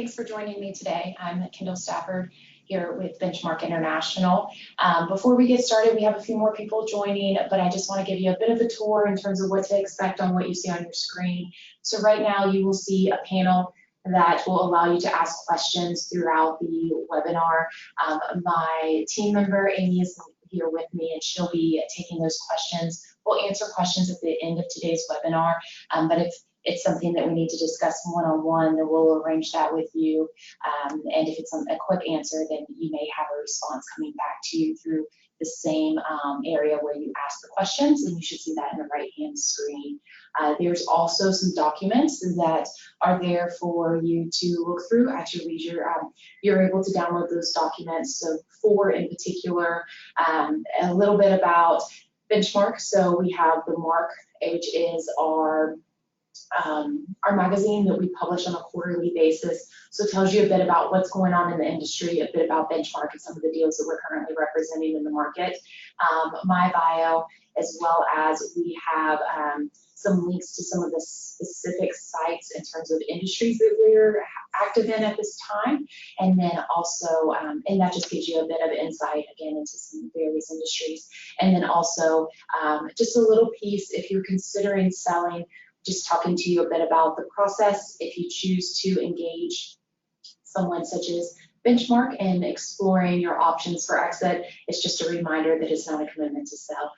thanks for joining me today. I'm Kendall Stafford here with Benchmark International. Before we get started, we have a few more people joining, but I just want to give you a bit of a tour in terms of what to expect on what you see on your screen. So right now you will see a panel that will allow you to ask questions throughout the webinar. My team member, Amy, is here with me, and she'll be taking those questions. We'll answer questions at the end of today's webinar, but if it's something that we need to discuss one-on-one, then we'll arrange that with you. And if it's a quick answer, then you may have a response coming back to you through the same area where you ask the questions, and you should see that in the right-hand screen. There's also some documents that are there for you to look through at your leisure. You're able to download those documents. So 4 in particular, a little bit about Benchmark. So we have the Mark, which is our magazine that we publish on a quarterly basis. So it tells you a bit about what's going on in the industry, a bit about Benchmark and some of the deals that we're currently representing in the market. My bio, as well as we have some links to some of the specific sites in terms of industries that we're active in at this time. And then also, and that just gives you a bit of insight again into some various industries. And then also just a little piece if you're considering selling, just talking to you a bit about the process if you choose to engage someone such as Benchmark and exploring your options for exit. It's just a reminder that it's not a commitment to sell.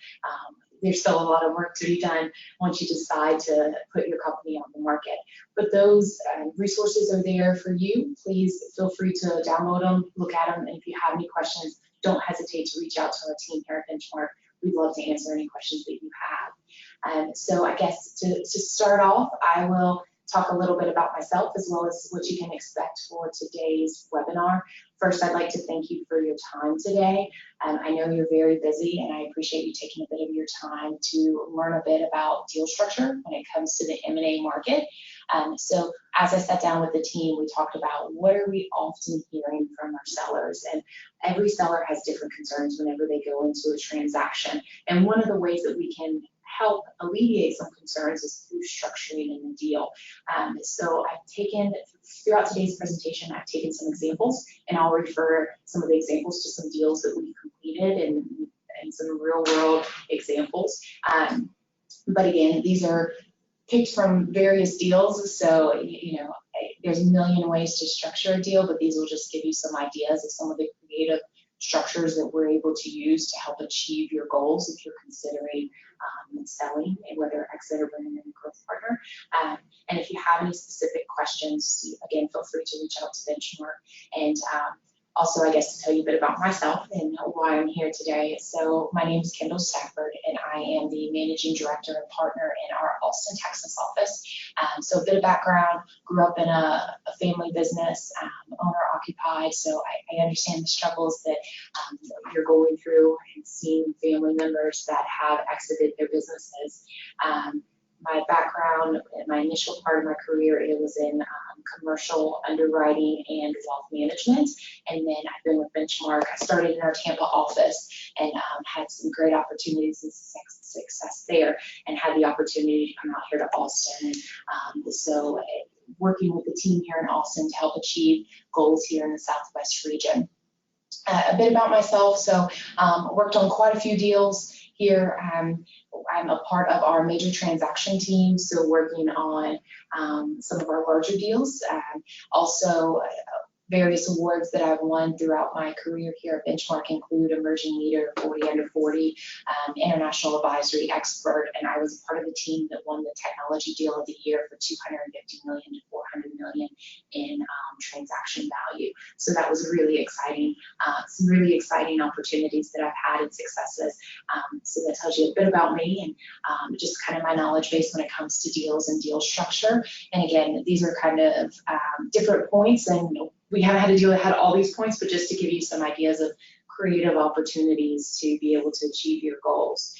There's still a lot of work to be done once you decide to put your company on the market. But those resources are there for you. Please feel free to download them, look at them, and if you have any questions, don't hesitate to reach out to our team here at Benchmark. We'd love to answer any questions that you have. So I guess to start off, I will talk a little bit about myself as well as what you can expect for today's webinar. First, I'd like to thank you for your time today. I know you're very busy, and I appreciate you taking a bit of your time to learn a bit about deal structure when it comes to the M&A market. So as I sat down with the team, we talked about what are we often hearing from our sellers, and every seller has different concerns whenever they go into a transaction. And one of the ways that we can help alleviate some concerns is through structuring in the deal. So I've taken, throughout today's presentation, I've taken some examples, and I'll refer some of the examples to some deals that we've completed and some real world examples. But again, these are picked from various deals, so there's a million ways to structure a deal, but these will just give you some ideas of some of the creative structures that we're able to use to help achieve your goals if you're considering selling, whether exit or bringing in a growth partner. And if you have any specific questions, again, feel free to reach out to Benchmark. And also, I guess, to tell you a bit about myself and why I'm here today. So my name is Kendall Stafford, and I am the Managing Director and Partner in our Austin, Texas office. So a bit of background, grew up in a family business, owner-occupied, so I understand the struggles that you're going through and seeing family members that have exited their businesses. My background, my initial part of my career, it was in commercial underwriting and wealth management. And then I've been with Benchmark. I started in our Tampa office and had some great opportunities and success there, and had the opportunity to come out here to Austin. And so working with the team here in Austin to help achieve goals here in the Southwest region. A bit about myself. So worked on quite a few deals here. I'm a part of our major transaction team, so working on some of our larger deals. Also, various awards that I've won throughout my career here at Benchmark include Emerging Leader, 40 Under 40, International Advisory Expert, and I was part of the team that won the Technology Deal of the Year for $250 million to $400 million in transaction value. So that was really exciting, some really exciting opportunities that I've had and successes. So that tells you a bit about me and just kind of my knowledge base when it comes to deals and deal structure. And again, these are kind of different points, and we haven't had a deal that had all these points, but just to give you some ideas of creative opportunities to be able to achieve your goals.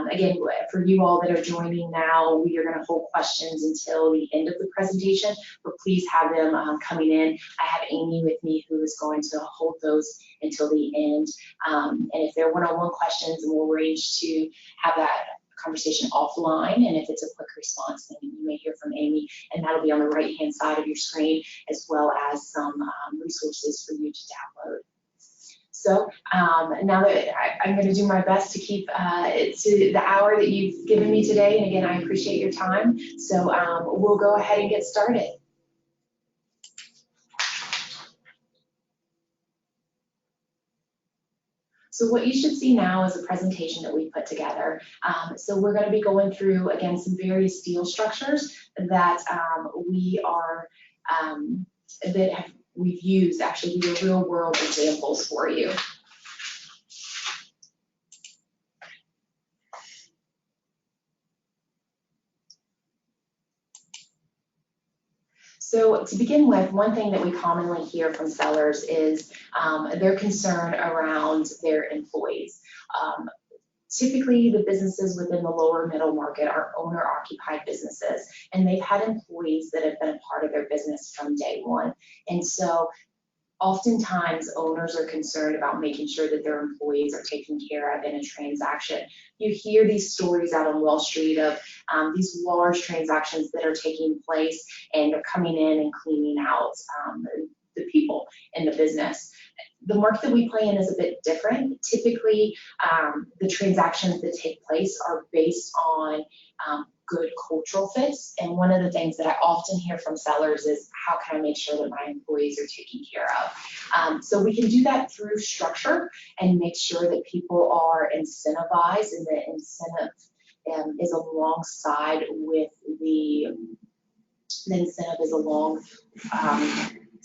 Again, for you all that are joining now, we are going to hold questions until the end of the presentation, but please have them coming in. I have Amy with me who is going to hold those until the end. And if they're one-on-one questions, we'll arrange to have that conversation offline, and if it's a quick response, then you may hear from Amy, and that'll be on the right-hand side of your screen, as well as some resources for you to download. So now that I'm going to do my best to keep to the hour that you've given me today, and again, I appreciate your time. So we'll go ahead and get started. So what you should see now is a presentation that we put together. So we're going to be going through, again, some various deal structures that we've used. Actually, these are real world examples for you. So to begin with, one thing that we commonly hear from sellers is their concern around their employees. Typically, the businesses within the lower middle market are owner-occupied businesses, and they've had employees that have been a part of their business from day one. And so oftentimes, owners are concerned about making sure that their employees are taken care of in a transaction. You hear these stories out on Wall Street of these large transactions that are taking place, and they're coming in and cleaning out the people in the business. The market that we play in is a bit different. Typically, the transactions that take place are based on good cultural fits. And one of the things that I often hear from sellers is, how can I make sure that my employees are taken care of? So we can do that through structure and make sure that people are incentivized, and the incentive is alongside with the incentive is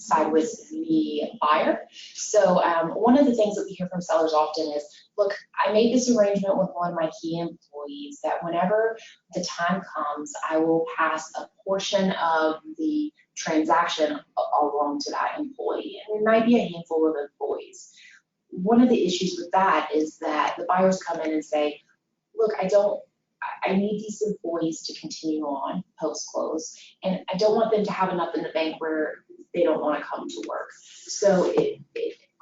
side with the buyer. So one of the things that we hear from sellers often is, look, I made this arrangement with one of my key employees that whenever the time comes, I will pass a portion of the transaction along to that employee. And it might be a handful of employees. One of the issues with that is that the buyers come in and say, look, I need these employees to continue on post-close, and I don't want them to have enough in the bank where they don't want to come to work. So it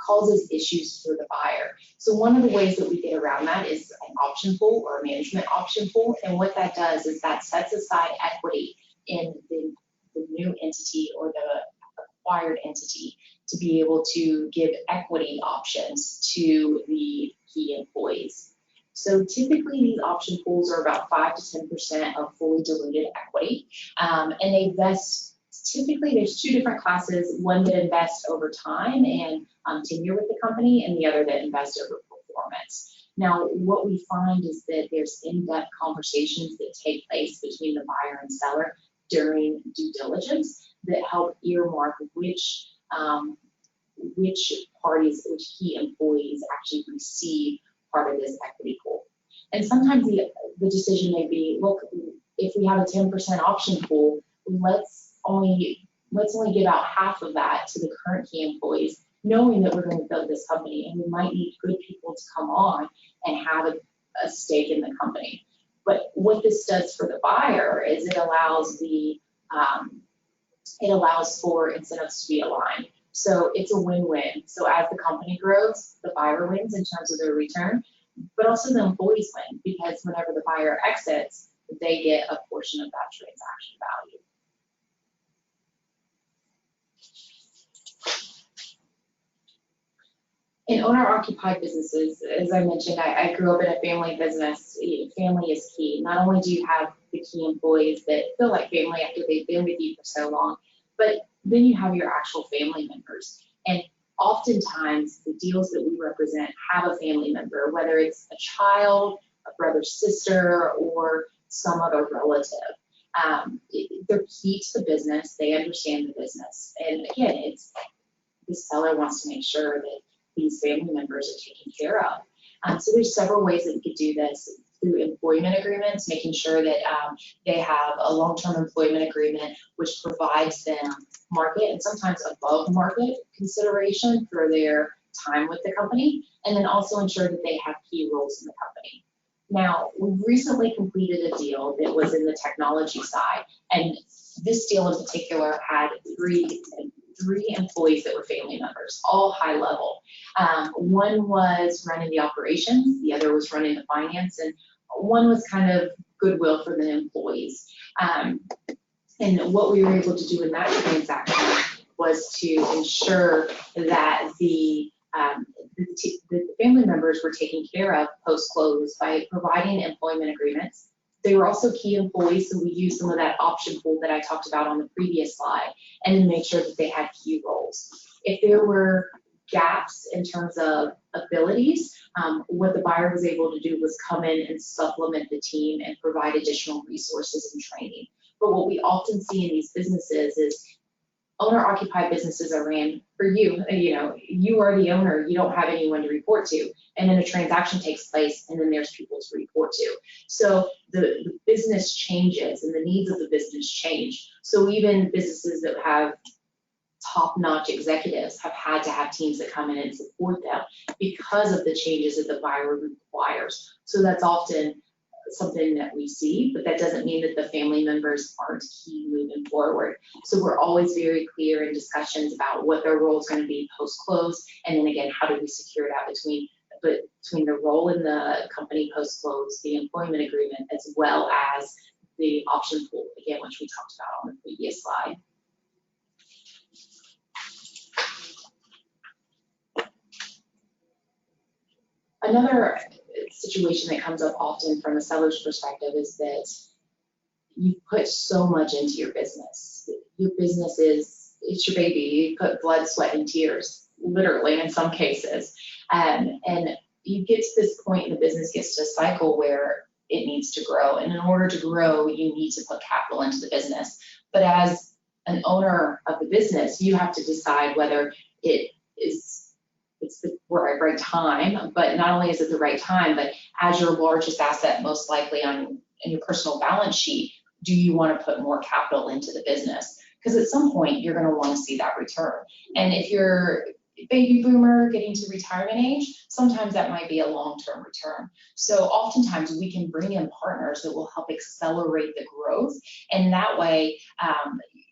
causes issues for the buyer. So one of the ways that we get around that is an option pool or a management option pool. And what that does is that sets aside equity in the new entity or the acquired entity to be able to give equity options to the key employees. So typically these option pools are about 5 to 10% of fully diluted equity, and they vest. Typically, there's two different classes, one that invests over time and tenure with the company, and the other that invests over performance. Now, what we find is that there's in-depth conversations that take place between the buyer and seller during due diligence that help earmark which parties, which key employees actually receive part of this equity pool. And sometimes the decision may be, look, if we have a 10% option pool, let's only give out half of that to the current key employees, knowing that we're going to build this company and we might need good people to come on and have a stake in the company. But what this does for the buyer is it allows for incentives to be aligned. So it's a win-win. So as the company grows, the buyer wins in terms of their return, but also the employees win, because whenever the buyer exits, they get a portion of that transaction value. In owner-occupied businesses, as I mentioned, I grew up in a family business. Family is key. Not only do you have the key employees that feel like family after they've been with you for so long, but then you have your actual family members. And oftentimes, the deals that we represent have a family member, whether it's a child, a brother, sister, or some other relative. They're key to the business. They understand the business. And again, the seller wants to make sure that these family members are taken care of. So there's several ways that we could do this through employment agreements, making sure that they have a long-term employment agreement which provides them market and sometimes above market consideration for their time with the company, and then also ensure that they have key roles in the company. Now, we recently completed a deal that was in the technology side, and this deal in particular had three employees that were family members, all high level. One was running the operations, the other was running the finance, and One was kind of goodwill for the employees. And what we were able to do in that transaction was to ensure that the family members were taken care of post-close by providing employment agreements. They were also key employees, so we used some of that option pool that I talked about on the previous slide, and then make sure that they had key roles. If there were gaps in terms of abilities, what the buyer was able to do was come in and supplement the team and provide additional resources and training. But what we often see in these businesses is owner-occupied businesses are ran for you. You are the owner, you don't have anyone to report to, and then a transaction takes place and then there's people to report to. So the business changes and the needs of the business change. So even businesses that have top-notch executives have had to have teams that come in and support them because of the changes that the buyer requires. So that's often something that we see, but that doesn't mean that the family members aren't key moving forward. So we're always very clear in discussions about what their role is going to be post-close, and then again, how do we secure that between the role in the company post-close, the employment agreement, as well as the option pool, again, which we talked about on the previous slide. Another situation that comes up often from a seller's perspective is that you put so much into your business. Your business it's your baby. You put blood, sweat, and tears, literally in some cases. And you get to this point in the business gets to a cycle where it needs to grow. And in order to grow, you need to put capital into the business. But as an owner of the business, you have to decide whether it's the right time, but not only is it the right time, but as your largest asset, most likely in your personal balance sheet, do you want to put more capital into the business? Because at some point, you're going to want to see that return. And if you're a baby boomer getting to retirement age, sometimes that might be a long-term return. So oftentimes we can bring in partners that will help accelerate the growth, and that way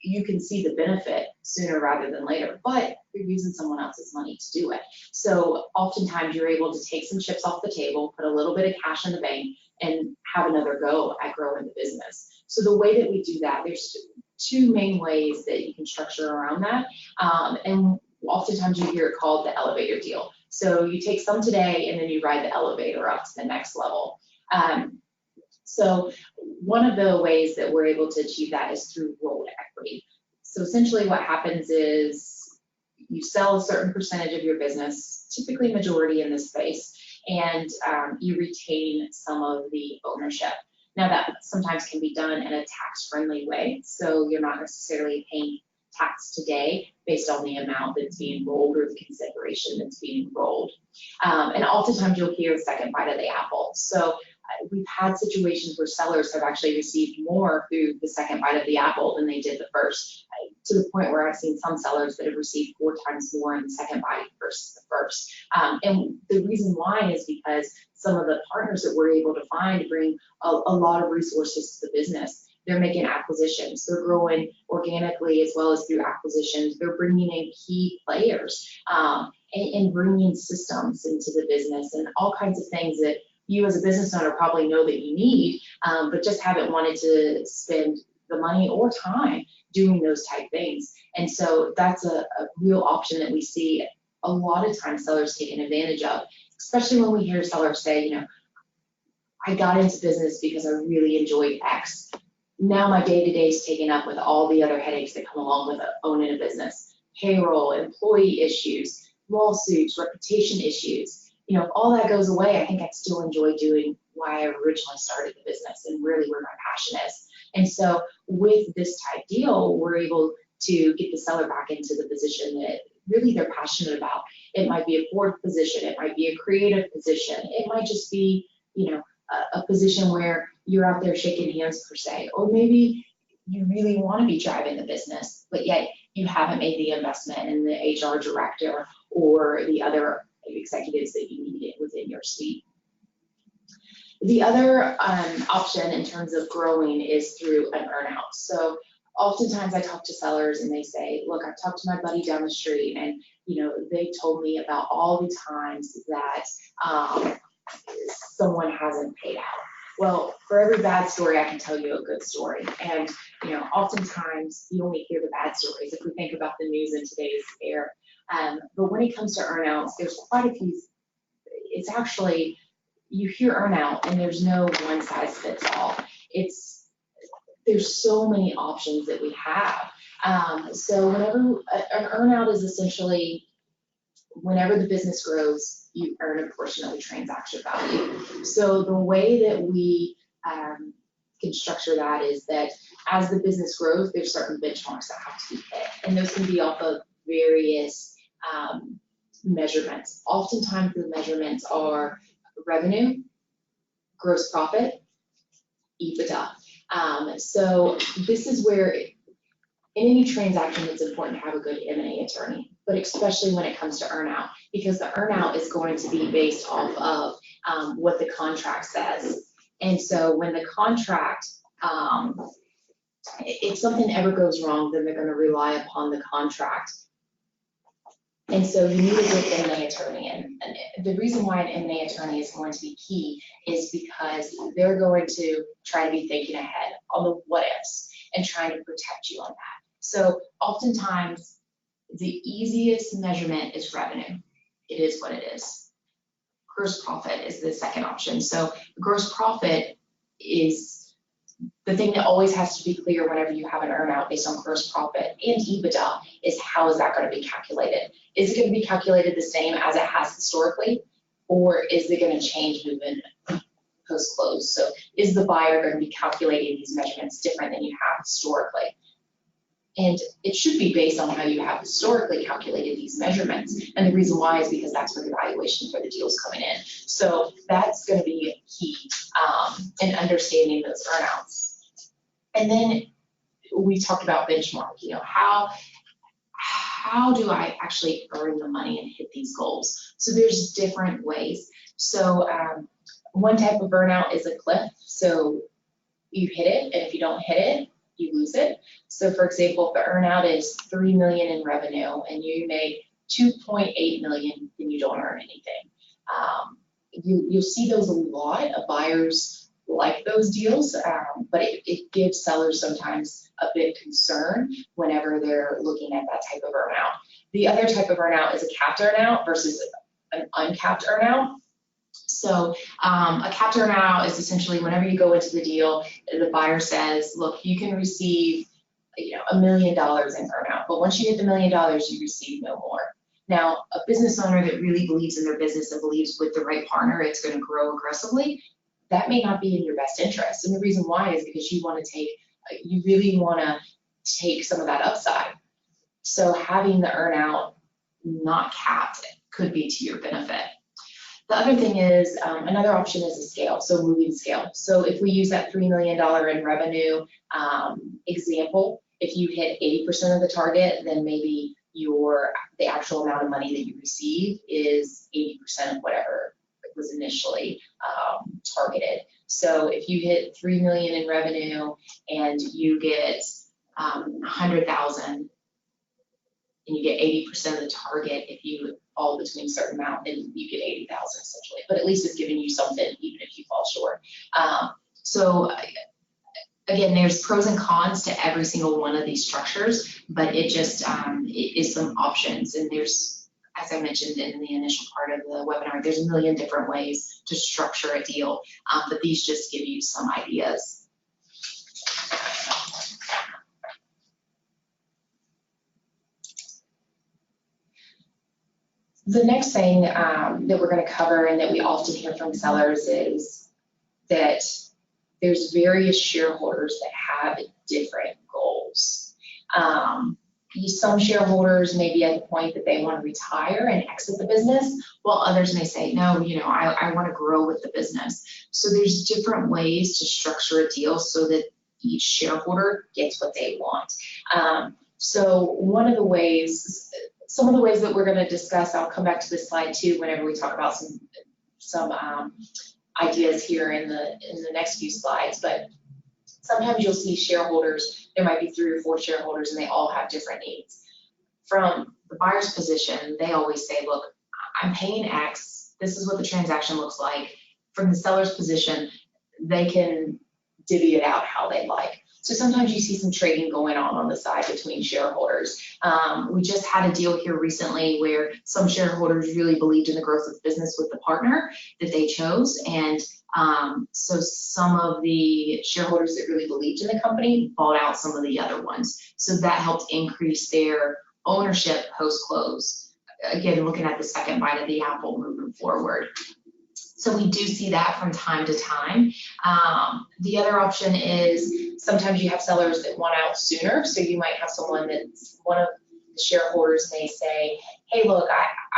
you can see the benefit sooner rather than later, but you're using someone else's money to do it. So oftentimes you're able to take some chips off the table, put a little bit of cash in the bank, and have another go at growing the business. So the way that we do that, there's two main ways that you can structure around that. And oftentimes you hear it called the elevator deal. So you take some today and then you ride the elevator up to the next level. So one of the ways that we're able to achieve that is through rolled equity. So essentially what happens is you sell a certain percentage of your business, typically majority in this space, and you retain some of the ownership. Now that sometimes can be done in a tax-friendly way, so you're not necessarily paying tax today based on the amount that's being rolled or the consideration that's being rolled. And oftentimes you'll hear second bite of the apple. So we've had situations where sellers have actually received more through the second bite of the apple than they did the first, to the point where I've seen some sellers that have received 4 times more in the second bite versus the first. And the reason why is because some of the partners that we're able to find bring a lot of resources to the business. They're making acquisitions. They're growing organically as well as through acquisitions. They're bringing in key players and bringing systems into the business and all kinds of things that you as a business owner probably know that you need, but just haven't wanted to spend the money or time doing those type things. And so that's a real option that we see a lot of times sellers taking advantage of, especially when we hear sellers say, I got into business because I really enjoyed X. Now my day-to-day is taken up with all the other headaches that come along with owning a business. Payroll, employee issues, lawsuits, reputation issues. If all that goes away, I think I'd still enjoy doing why I originally started the business and really where my passion is. And so with this type deal, we're able to get the seller back into the position that really they're passionate about. It might be a board position, it might be a creative position, it might just be, a position where you're out there shaking hands per se, or maybe you really want to be driving the business, but yet you haven't made the investment in the HR director or the other executives that you need within your suite. The other option in terms of growing is through an earnout. So oftentimes I talk to sellers and they say, look, I've talked to my buddy down the street and they told me about all the times that someone hasn't paid out. Well, for every bad story, I can tell you a good story. And, oftentimes you only hear the bad stories if we think about the news in today's era. But when it comes to earnouts, there's quite a few. It's actually, you hear earnout and there's no one size fits all. There's so many options that we have. So whenever an earnout is essentially whenever the business grows, you earn a portion of the transaction value. So the way that we can structure that is that as the business grows, there's certain benchmarks that have to be hit, and those can be off of various measurements. Oftentimes the measurements are revenue, gross profit, EBITDA. So this is where in any transaction it's important to have a good M&A attorney, but especially when it comes to earnout, because the earnout is going to be based off of what the contract says. And so when the contract, if something ever goes wrong, then they're going to rely upon the contract. And so you need a good M&A attorney. And the reason why an M&A attorney is going to be key is because they're going to try to be thinking ahead on the what ifs and trying to protect you on that. So oftentimes the easiest measurement is revenue. It is what it is. Gross profit is the second option. So gross profit is the thing that always has to be clear whenever you have an earnout based on gross profit and EBITDA is how is that going to be calculated? Is it going to be calculated the same as it has historically, or is it going to change moving post-close? So is the buyer going to be calculating these measurements different than you have historically? And it should be based on how you have historically calculated these measurements. And the reason why is because that's where the valuation for the deal is coming in. So that's going to be key in understanding those earnouts. And then we talked about benchmark, how do I actually earn the money and hit these goals? So there's different ways. So one type of earnout is a cliff. So you hit it, and if you don't hit it, you lose it. So for example, if the earnout is $3 million in revenue and you make $2.8 million, then you don't earn anything. You'll see those a lot of buyers like those deals, but it gives sellers sometimes a bit concern whenever they're looking at that type of earnout. The other type of earnout is a capped earnout versus an uncapped earnout. So a capped earnout is essentially whenever you go into the deal, the buyer says, look, you can receive $1 million in earnout, but once you hit the $1 million, you receive no more. Now, a business owner that really believes in their business and believes with the right partner, it's going to grow aggressively, that may not be in your best interest. And the reason why is because you really want to take some of that upside. So having the earnout not capped could be to your benefit. The other thing is, another option is a scale, so moving scale. So if we use that $3 million in revenue example, if you hit 80% of the target, then maybe the actual amount of money that you receive is 80% of whatever was initially targeted. So if you hit $3 million in revenue and you get 100,000 and you get 80% of the target, if you fall between a certain amount, then you get 80,000 essentially. But at least it's giving you something, even if you fall short. So again, there's pros and cons to every single one of these structures, but it just it is some options. And there's, as I mentioned in the initial part of the webinar, there's a million different ways to structure a deal, but these just give you some ideas. The next thing that we're going to cover and that we often hear from sellers is that there's various shareholders that have different goals. Some shareholders may be at the point that they want to retire and exit the business, while others may say, no, I want to grow with the business. So there's different ways to structure a deal so that each shareholder gets what they want. So some of the ways that we're going to discuss, I'll come back to this slide too whenever we talk about some ideas here in the next few slides, but sometimes you'll see shareholders, there might be 3 or 4 shareholders and they all have different needs. From the buyer's position, they always say, look, I'm paying X, this is what the transaction looks like. From the seller's position, they can divvy it out how they like. So sometimes you see some trading going on the side between shareholders. We just had a deal here recently where some shareholders really believed in the growth of the business with the partner that they chose. And so some of the shareholders that really believed in the company bought out some of the other ones. So that helped increase their ownership post-close. Again, looking at the second bite of the apple moving forward. So we do see that from time to time. The other option is sometimes you have sellers that want out sooner. So you might have someone that's one of the shareholders may say, hey, look,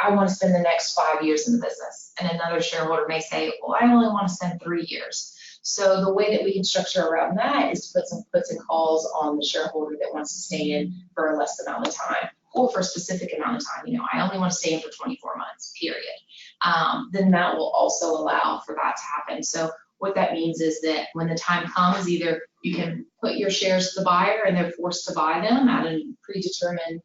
I want to spend the next 5 years in the business. And another shareholder may say, well, I only want to spend 3 years. So the way that we can structure around that is to put some puts and calls on the shareholder that wants to stay in for a less amount of time or for a specific amount of time. You know, I only want to stay in for 24 months, period. Then that will also allow for that to happen. So what that means is that when the time comes, either you can put your shares to the buyer and they're forced to buy them at a predetermined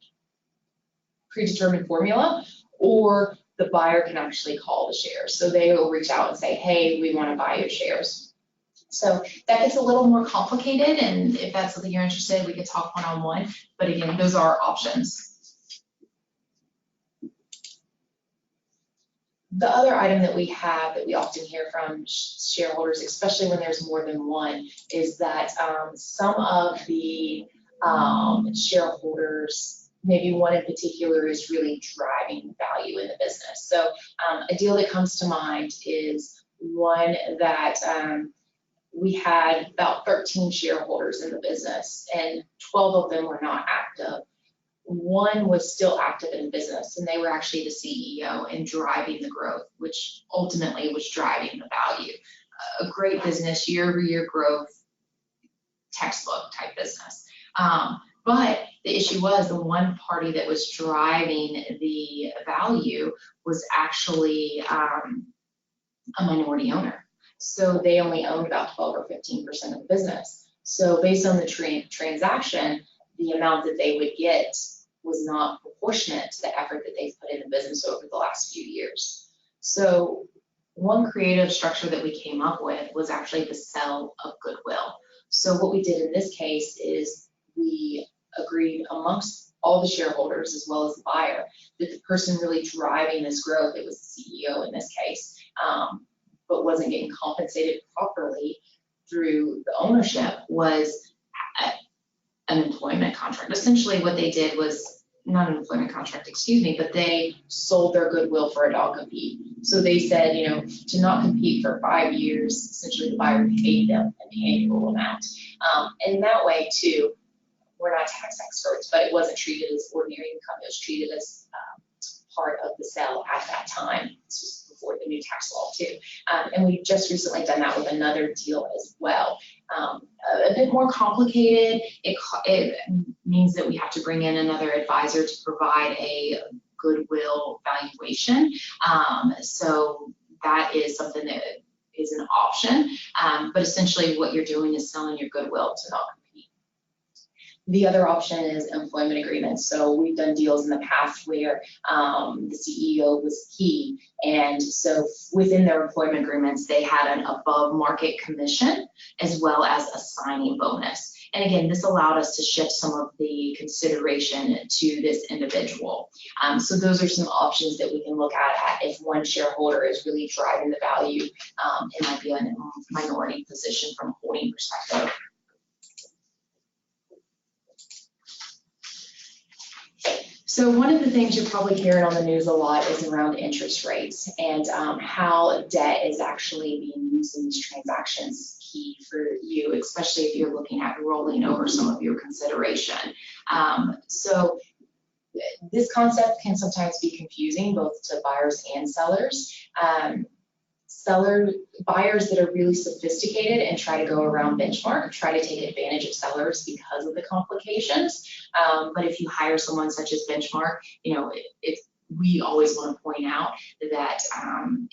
formula, or the buyer can actually call the shares. So they will reach out and say, hey, we want to buy your shares. So that gets a little more complicated, and if that's something you're interested in, we could talk one-on-one. But again, those are options. The other item that we have that we often hear from shareholders, especially when there's more than one, is that some of the shareholders, maybe one in particular, is really driving value in the business. So a deal that comes to mind is one that we had about 13 shareholders in the business, and 12 of them were not active. One was still active in business, and they were actually the CEO and driving the growth, which ultimately was driving the value. A great business, year-over-year growth, textbook type business. But the issue was the one party that was driving the value was actually a minority owner. So they only owned about 12 or 15% of the business. So based on the transaction, the amount that they would get was not proportionate to the effort that they've put in the business over the last few years. So one creative structure that we came up with was actually the sale of goodwill. So what we did in this case is we agreed amongst all the shareholders as well as the buyer that the person really driving this growth, it was the CEO in this case, but wasn't getting compensated properly through the ownership, was an employment contract. Essentially what they did was, not an employment contract, excuse me, but they sold their goodwill for a non-compete. So they said, you know, to not compete for 5 years, essentially the buyer paid them an annual amount. And that way too, we're not tax experts, but it wasn't treated as ordinary income. It was treated as part of the sale at that time. This was before the new tax law too. And we've just recently done that with another deal as well. A bit more complicated. It means that we have to bring in another advisor to provide a goodwill valuation. So that is something that is an option. But essentially what you're doing is selling your goodwill to not compete. The other option is employment agreements. So we've done deals in the past where the CEO was key, and so within their employment agreements, they had an above market commission as well as a signing bonus. And again, this allowed us to shift some of the consideration to this individual. So those are some options that we can look at if one shareholder is really driving the value. It might be a minority position from a holding perspective. So one of the things you're probably hearing on the news a lot is around interest rates and how debt is actually being used in these transactions key for you, especially if you're looking at rolling over some of your consideration. So this concept can sometimes be confusing both to buyers and sellers. Buyers that are really sophisticated and try to go around benchmark, try to take advantage of sellers because of the complications. But if you hire someone such as benchmark, you know, we always want to point out that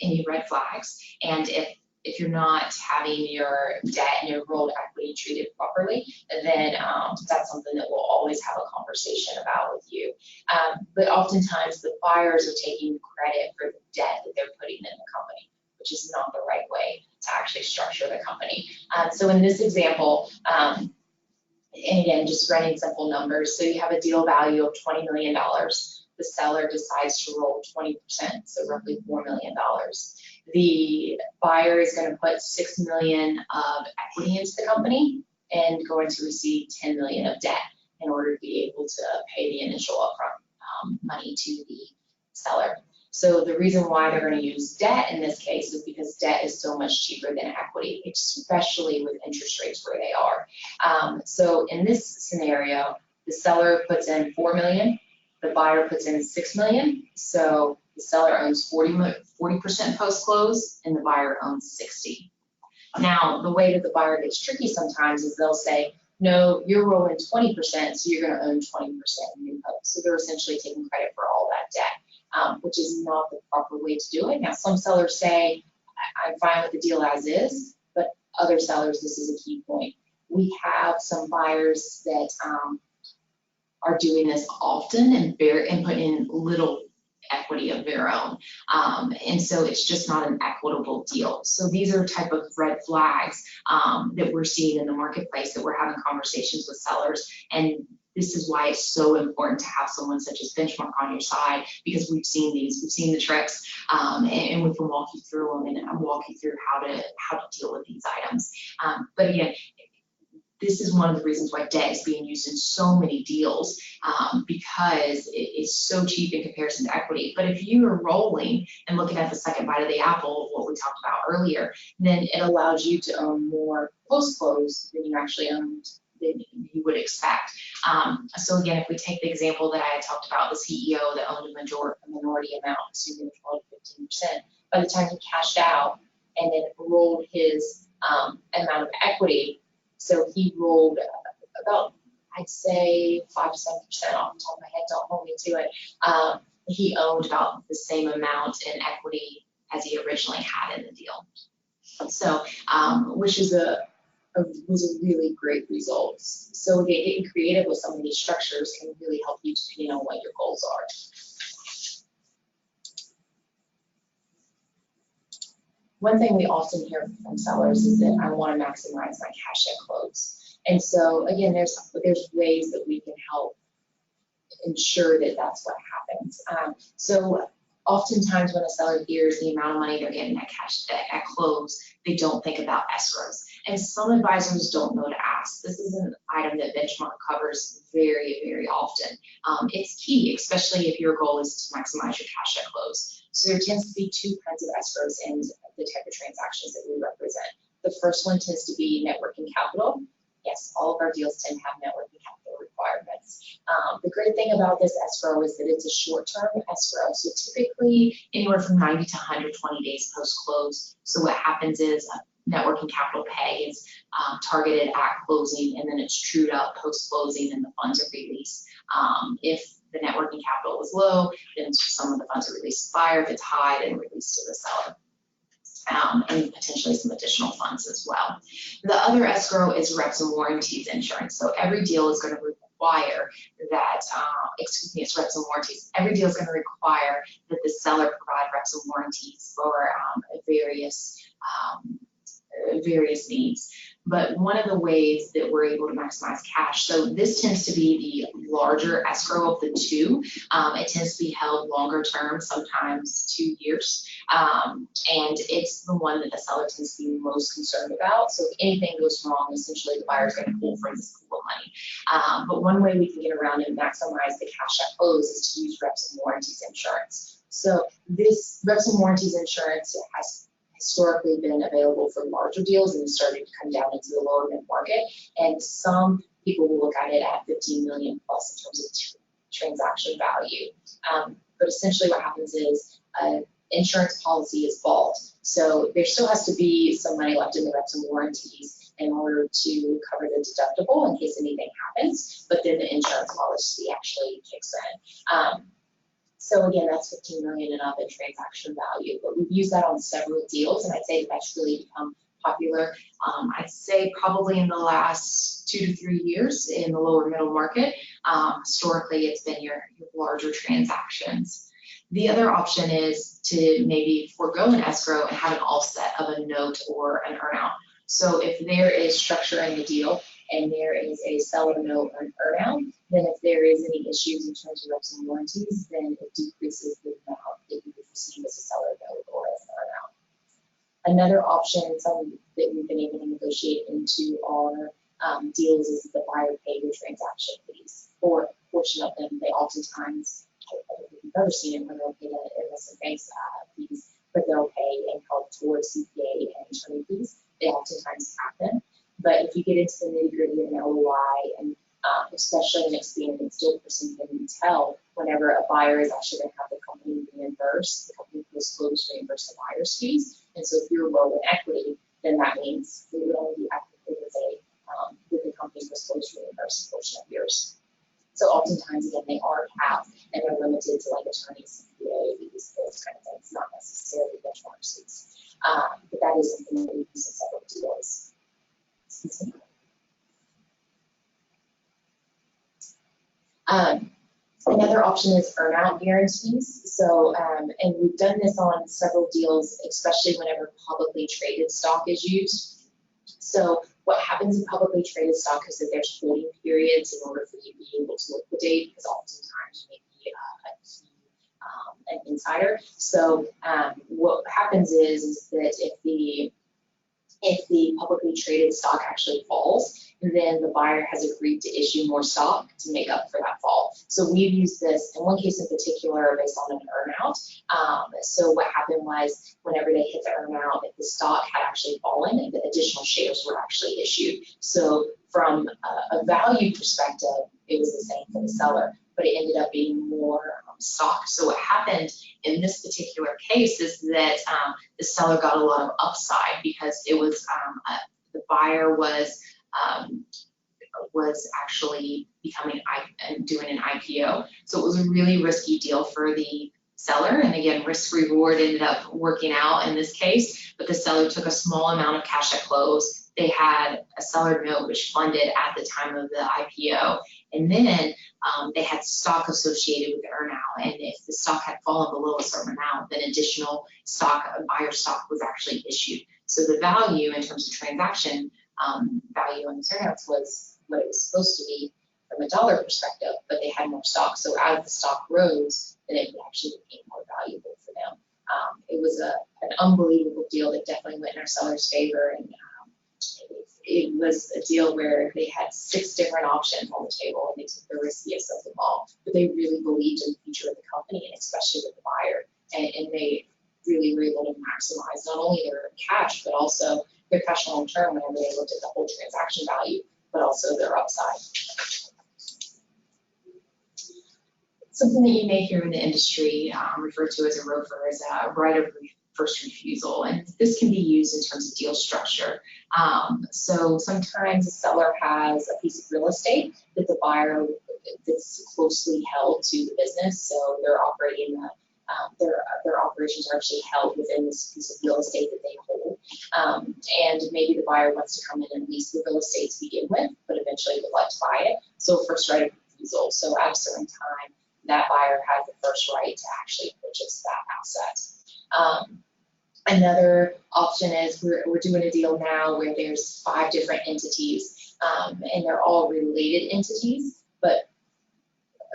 any red flags, and if you're not having your debt and your rolled equity treated properly, then that's something that we'll always have a conversation about with you. But oftentimes the buyers are taking credit for the debt that they're putting in the company, which is not the right way to actually structure the company. So in this example, and again, just running simple numbers, so you have a deal value of $20 million. The seller decides to roll 20%, so roughly $4 million. The buyer is going to put $6 million of equity into the company and going to receive $10 million of debt in order to be able to pay the initial upfront money to the seller. So the reason why they're going to use debt in this case is because debt is so much cheaper than equity, especially with interest rates where they are. So in this scenario, the seller puts in $4 million, the buyer puts in $6 million. So the seller owns 40% post-close and the buyer owns 60%. Now, the way that the buyer gets tricky sometimes is they'll say, no, you're rolling 20%, so you're going to own 20% in new post. So they're essentially taking credit for all that debt, which is not the proper way to do it. Now, some sellers say, I'm fine with the deal as is, but other sellers, this is a key point. We have some buyers that are doing this often and put in little equity of their own. And so it's just not an equitable deal. So these are type of red flags that we're seeing in the marketplace, that we're having conversations with sellers. And this is why it's so important to have someone such as Benchmark on your side, because we've seen the tricks, and we can walk you through them and walk you through how to deal with these items. But again, this is one of the reasons why debt is being used in so many deals, because it is so cheap in comparison to equity. But if you are rolling and looking at the second bite of the apple of what we talked about earlier, then it allows you to own more post-close than you actually owned, than you would expect. So again, if we take the example that I had talked about, the CEO that owned a minority amount, assuming 12 to 15%, by the time he cashed out and then rolled his amount of equity, so he rolled about, I'd say 5 to 7% off the top of my head, don't hold me to it. He owned about the same amount in equity as he originally had in the deal. So, which is was a really great result. So again, getting creative with some of these structures can really help you depending on what your goals are. One thing we often hear from sellers is that I want to maximize my cash at close. And so again, there's ways that we can help ensure that that's what happens. So oftentimes when a seller hears the amount of money they're getting at cash at close, they don't think about escrows. And some advisors don't know to ask. This is an item that Benchmark covers very, very often. It's key, especially if your goal is to maximize your cash at close. So there tends to be two kinds of escrows in the type of transactions that we represent. The first one tends to be net working capital. Yes, all of our deals tend to have net working capital requirements. The great thing about this escrow is that it's a short-term escrow, so typically anywhere from 90 to 120 days post-close. So what happens is net working capital pay is targeted at closing, and then it's trued up post-closing and the funds are released. If the net working capital is low, then some of the funds are released to the buyer. If it's high, then released to the seller. And potentially some additional funds as well. The other escrow is reps and warranties insurance. So every deal is going to require that, it's reps and warranties. Every deal is going to require that the seller provide reps and warranties for various needs. But one of the ways that we're able to maximize cash, so this tends to be the larger escrow of the two. It tends to be held longer term, sometimes 2 years. And it's the one that the seller tends to be most concerned about. So if anything goes wrong, essentially the buyer is going to pull from this pool of money. But one way we can get around and maximize the cash at close is to use reps and warranties insurance. So this reps and warranties insurance has historically been available for larger deals and started to come down into the lower mid market. And some people will look at it at 15 million plus in terms of transaction value. But essentially what happens is insurance policy is bought. So there still has to be some money left in the reps and warranties in order to cover the deductible in case anything happens, but then the insurance policy actually kicks in. So again, that's 15 million and up in transaction value, but we've used that on several deals, and I'd say that's really become popular. I'd say probably in the last 2 to 3 years in the lower middle market. Historically, it's been your larger transactions. The other option is to maybe forego an escrow and have an offset of a note or an earnout. So if there is structure in the deal and there is a seller note or an earnout, then if there is any issues in terms of reps and warranties, then it decreases the amount that you would receive as a seller note or as an earnout. Another option, some that we've been able to negotiate into our deals, is the buyer pay the transaction fees, or a portion of them. They oftentimes, I don't know if you've ever seen it, when they'll pay the investment banks fees, but they'll pay and help towards CPA and attorney fees. They oftentimes have them. But if you get into the nitty-gritty of an LOI, and especially an experienced deal person can tell whenever a buyer is actually going to have the company reimburse, the company will supposed to reimburse the buyer's fees. And so if you're low in equity, then that means it would only be applicable with the company was supposed to reimburse a portion of yours. So oftentimes, again, they are capped and they're limited to like attorneys, CPA fees, those kind of things, not necessarily benchmark fees. But that is something that we use in several deals. Another option is earnout guarantees. So, and we've done this on several deals, especially whenever publicly traded stock is used. So what happens in publicly traded stock is that there's holding periods in order for you to be able to liquidate, because oftentimes you may be an insider. So what happens is that if the publicly traded stock actually falls, then the buyer has agreed to issue more stock to make up for that fall. So we've used this in one case in particular based on an earnout. So what happened was, whenever they hit the earnout, if the stock had actually fallen, and the additional shares were actually issued. So from a value perspective, it was the same for the seller, but it ended up being more stock. So what happened in this particular case is that the seller got a lot of upside, because it was the buyer was actually doing an IPO. So it was a really risky deal for the seller. And again, risk reward ended up working out in this case, but the seller took a small amount of cash at close. They had a seller note which funded at the time of the IPO. And then they had stock associated with the earnout. And if the stock had fallen below a certain amount, then additional stock, buyer stock, was actually issued. So the value in terms of transaction value on the earnouts was what it was supposed to be from a dollar perspective, but they had more stock. So as the stock rose, then it actually became more valuable for them. It was an unbelievable deal that definitely went in our seller's favor. And it was a deal where they had 6 different options on the table, and they took the riskiest of them all. But they really believed in the future of the company, and especially with the buyer. And they really were able to maximize not only their cash, but also their cash long term whenever they looked at the whole transaction value, but also their upside. Something that you may hear in the industry referred to as a ROFR is a right of first refusal, and this can be used in terms of deal structure. So sometimes a seller has a piece of real estate that the buyer that's closely held to the business, so they're operating their operations are actually held within this piece of real estate that they hold. And maybe the buyer wants to come in and lease the real estate to begin with, but eventually would like to buy it. So first right of refusal. So at a certain time, that buyer has the first right to actually purchase that asset. Another option is we're doing a deal now where there's 5 different entities, and they're all related entities, but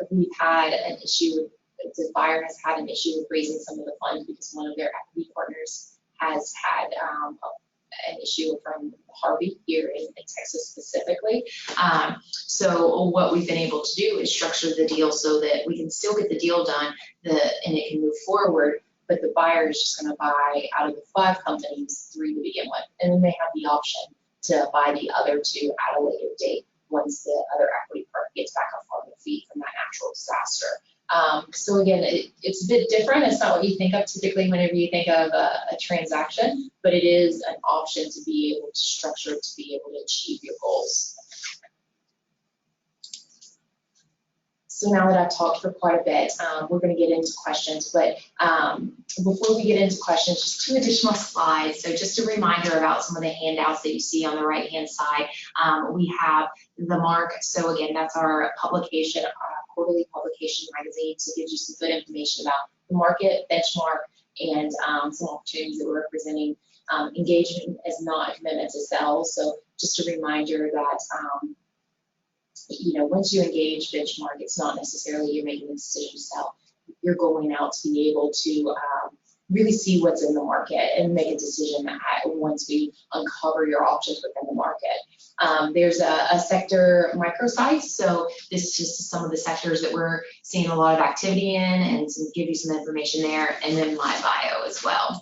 we've had an issue with, the buyer has had an issue with raising some of the funds because one of their equity partners has had an issue from Harvey here in Texas specifically. So what we've been able to do is structure the deal so that we can still get the deal done and it can move forward, but the buyer is just going to buy out of the 5 companies 3 to begin with, and then they have the option to buy the other 2 at a later date once the other equity partner gets back up on their feet from that natural disaster. So again, it's a bit different. It's not what you think of typically whenever you think of a transaction, but it is an option to be able to structure to be able to achieve your goals. So now that I've talked for quite a bit, we're going to get into questions, but before we get into questions, just 2 additional slides. So just a reminder about some of the handouts that you see on the right-hand side. We have the Mark. So again, that's our publication, quarterly publication magazine. So it gives you some good information about the market, benchmark, and some opportunities that we're representing. Engagement is not a commitment to sell. So just a reminder that, once you engage benchmark, it's not necessarily you're making a decision to sell. You're going out to be able to really see what's in the market and make a decision once we uncover your options within the market. There's a sector microsite, so this is just some of the sectors that we're seeing a lot of activity in, and give you some information there, and then my bio as well.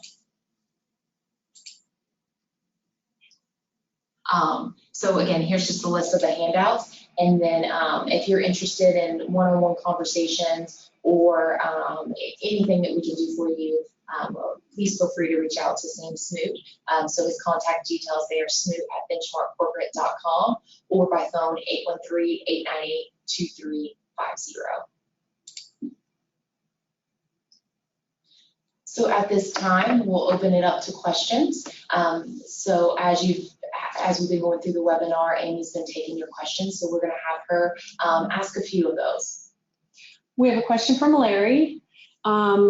So again, here's just a list of the handouts, and then if you're interested in one-on-one conversations or anything that we can do for you, please feel free to reach out to Sam Smoot. So his contact details there, smoot@benchmarkcorporate.com, or by phone 813-898-2350. So at this time, we'll open it up to questions. So as we've been going through the webinar, Amy's been taking your questions, so we're going to have her ask a few of those. We have a question from Larry.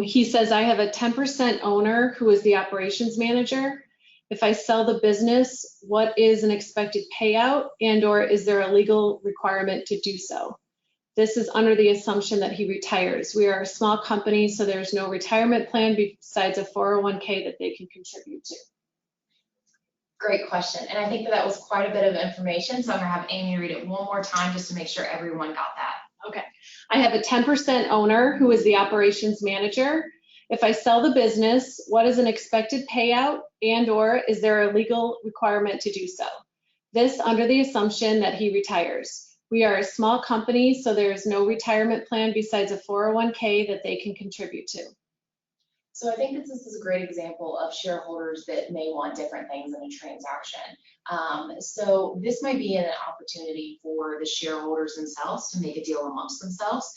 He says, I have a 10% owner who is the operations manager. If I sell the business, what is an expected payout, and/or is there a legal requirement to do so? This is under the assumption that he retires. We are a small company, so there's no retirement plan besides a 401k that they can contribute to. Great question, and I think that was quite a bit of information, so I'm going to have Amy read it one more time just to make sure everyone got that. Okay. I have a 10% owner who is the operations manager. If I sell the business, what is an expected payout, and/or is there a legal requirement to do so? This under the assumption that he retires. We are a small company, so there is no retirement plan besides a 401k that they can contribute to. So I think this is a great example of shareholders that may want different things in a transaction. So this might be an opportunity for the shareholders themselves to make a deal amongst themselves,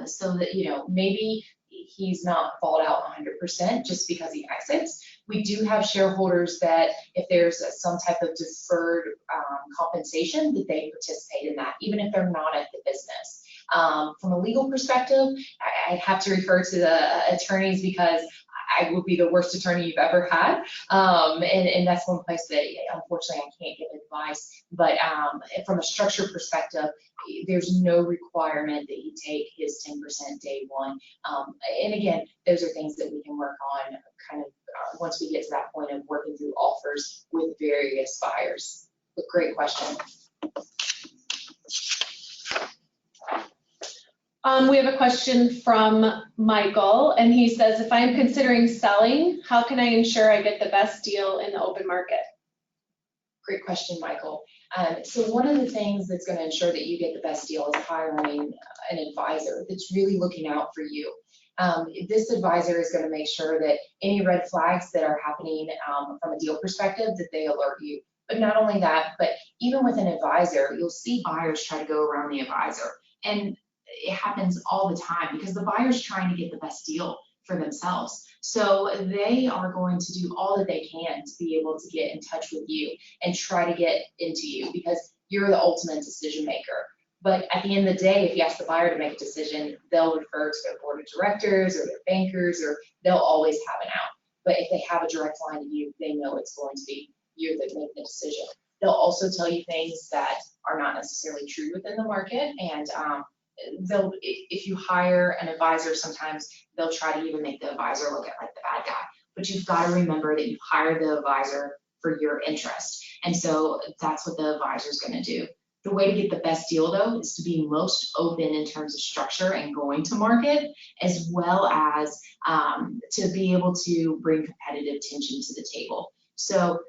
so that, maybe he's not bought out 100% just because he exits. We do have shareholders that if there's some type of deferred compensation, that they participate in that, even if they're not at the business. From a legal perspective, I have to refer to the attorneys because I would be the worst attorney you've ever had. And that's one place that unfortunately I can't give advice. But from a structure perspective, there's no requirement that he take his 10% day one. And again, those are things that we can work on kind of once we get to that point of working through offers with various buyers. But great question. We have a question from Michael, and he says, if I am considering selling, how can I ensure I get the best deal in the open market? Great question, Michael. So one of the things that's going to ensure that you get the best deal is hiring an advisor that's really looking out for you. This advisor is going to make sure that any red flags that are happening from a deal perspective, that they alert you. But not only that, but even with an advisor, you'll see buyers try to go around the advisor. And it happens all the time because the buyer's trying to get the best deal for themselves. So they are going to do all that they can to be able to get in touch with you and try to get into you because you're the ultimate decision maker. But at the end of the day, if you ask the buyer to make a decision, they'll refer to their board of directors or their bankers, or they'll always have an out. But if they have a direct line to you, they know it's going to be you that make the decision. They'll also tell you things that are not necessarily true within the market, and if you hire an advisor, sometimes they'll try to even make the advisor look at like the bad guy. But you've got to remember that you hired the advisor for your interest. And so that's what the advisor is going to do. The way to get the best deal, though, is to be most open in terms of structure and going to market, as well as to be able to bring competitive tension to the table. So,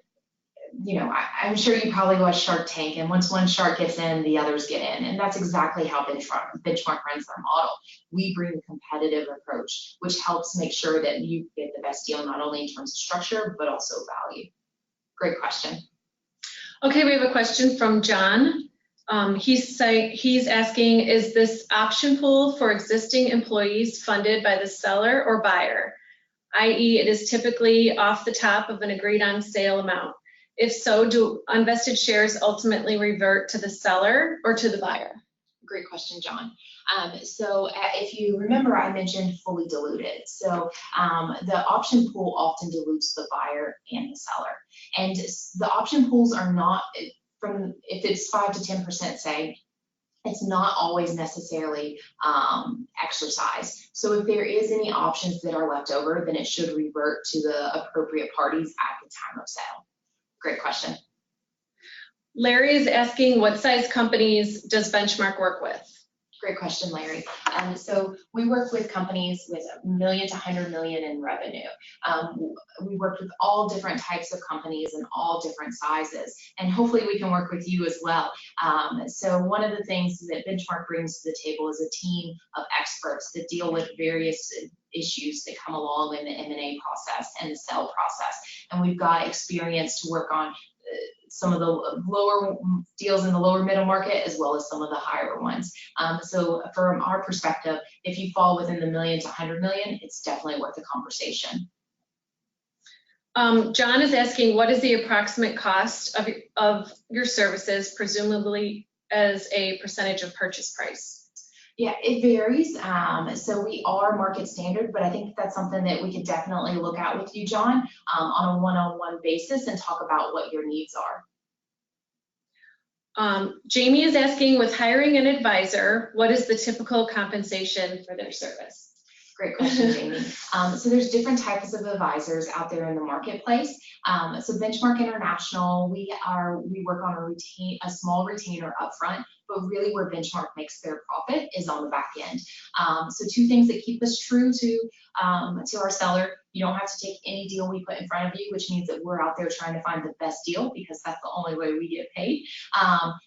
I'm sure you probably watch Shark Tank, and once one shark gets in, the others get in. And that's exactly how Benchmark runs their model. We bring a competitive approach, which helps make sure that you get the best deal, not only in terms of structure, but also value. Great question. Okay, we have a question from John. He's asking, is this option pool for existing employees funded by the seller or buyer? i.e., it is typically off the top of an agreed on sale amount. If so, do unvested shares ultimately revert to the seller or to the buyer? Great question, John. So if you remember, I mentioned fully diluted. So the option pool often dilutes the buyer and the seller. And the option pools are not, if it's 5 to 10%, say, it's not always necessarily exercised. So if there is any options that are left over, then it should revert to the appropriate parties at the time of sale. Great question. Larry is asking, what size companies does Benchmark work with? Great question, Larry. So we work with companies with $1 million to $100 million in revenue. We work with all different types of companies and all different sizes, and hopefully we can work with you as well. So one of the things that Benchmark brings to the table is a team of experts that deal with various issues that come along in the M&A process and the sale process. And we've got experience to work on some of the lower deals in the lower middle market as well as some of the higher ones. So from our perspective, if you fall within the $1 million to $100 million, it's definitely worth a conversation. John is asking, what is the approximate cost of your services, presumably as a percentage of purchase price? Yeah, it varies. So we are market standard, but I think that's something that we could definitely look at with you, John, on a one-on-one basis and talk about what your needs are. Jamie is asking, with hiring an advisor, what is the typical compensation for their service? Great question, Jamie. So there's different types of advisors out there in the marketplace. So Benchmark International, we work on a small retainer upfront, but really where Benchmark makes their profit is on the back end. So two things that keep us true to our seller: you don't have to take any deal we put in front of you, which means that we're out there trying to find the best deal because that's the only way we get paid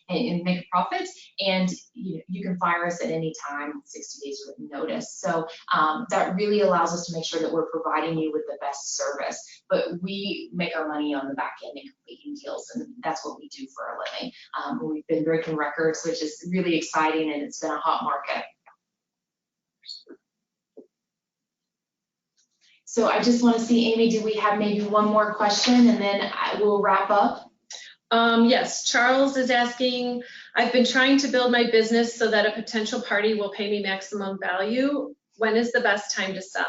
and make a profit. And you can fire us at any time, 60 days written notice. So that really allows us to make sure that we're providing you with the best service. But we make our money on the back end and completing deals, and that's what we do for a living. We've been breaking records, which is really exciting, and it's been a hot market. So I just want to see, Amy, do we have maybe one more question and then I will wrap up? Yes, Charles is asking, I've been trying to build my business so that a potential party will pay me maximum value. When is the best time to sell?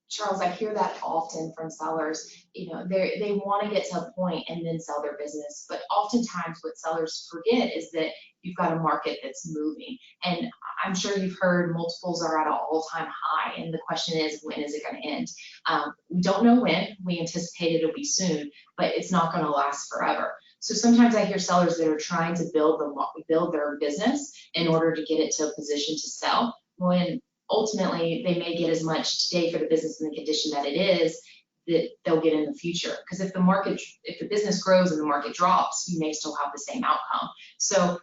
Charles, I hear that often from sellers. They want to get to a point and then sell their business, but oftentimes what sellers forget is that you've got a market that's moving. And I'm sure you've heard multiples are at an all-time high, and the question is, when is it going to end? We don't know when. We anticipate it'll be soon, but it's not going to last forever. So sometimes I hear sellers that are trying to build their business in order to get it to a position to sell, when ultimately they may get as much today for the business in the condition that it is that they'll get in the future. Because if the business grows and the market drops, you may still have the same outcome. So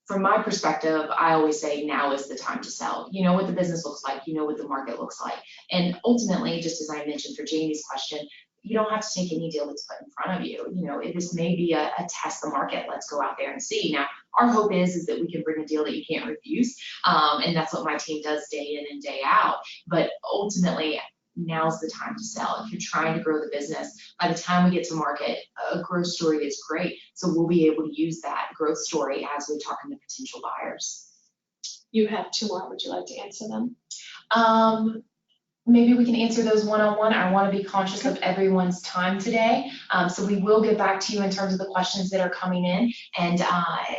from my perspective, I always say now is the time to sell. You know what the business looks like, you know what the market looks like. And ultimately, just as I mentioned for Jamie's question, you don't have to take any deal that's put in front of you. This may be a test the market. Let's go out there and see. Now, our hope is that we can bring a deal that you can't refuse. And that's what my team does day in and day out. But ultimately, now's the time to sell. If you're trying to grow the business, by the time we get to market, a growth story is great. So we'll be able to use that growth story as we're talking to potential buyers. You have two more. Would you like to answer them? Maybe we can answer those one-on-one. I want to be conscious of everyone's time today. So we will get back to you in terms of the questions that are coming in. And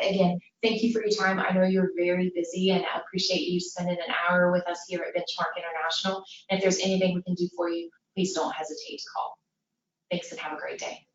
again, thank you for your time. I know you're very busy, and I appreciate you spending an hour with us here at Benchmark International. And if there's anything we can do for you, please don't hesitate to call. Thanks and have a great day.